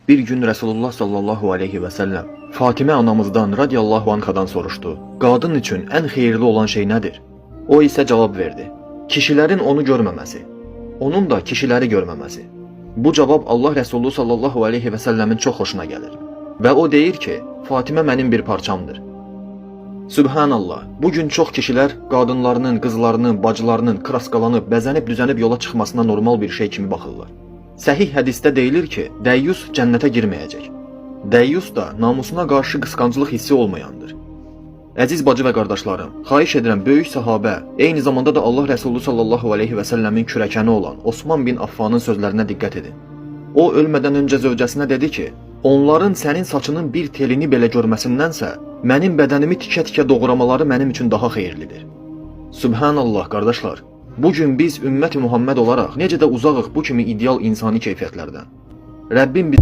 Bir gün Resulullah sallallahu aleyhi ve sellem Fatimə anamızdan radiyallahu anhadan soruşdu. Qadın üçün ən xeyirli olan şey nədir? O isə cavab verdi. Kişilərin onu görməməsi, onun da kişiləri görməməsi. Bu cavab Allah Resulü sallallahu aleyhi ve sellemin çox xoşuna gəlir. Və o deyir ki, Fatimə mənim bir parçamdır. Sübhanallah, bugün çox kişilər qadınlarının, qızlarının, bacılarının kraskalanıb, bəzənib, düzənib yola çıxmasına normal bir şey kimi baxırlar. Səhih hədisdə deyilir ki, dəyyus cənnətə girməyəcək. Dəyyus da namusuna qarşı qısqanclıq hissi olmayandır. Əziz bacı və qardaşlarım, xahiş edirəm böyük səhabə, eyni zamanda da Allah Resulü sallallahu aleyhi və səlləmin kürəkəni olan Osman bin Affanın sözlərinə diqqət edin. O ölmədən öncə zövcəsinə dedi ki, onların sənin saçının bir telini belə görməsindənsə, mənim bədənimi tikə-tikə doğramaları mənim üçün daha xeyirlidir. Subhanallah qardaşlar, bugün biz ümmət-i Muhammed olaraq necə də uzağıq bu kimi ideal insani keyfiyyətlərdən. Rəbbim biz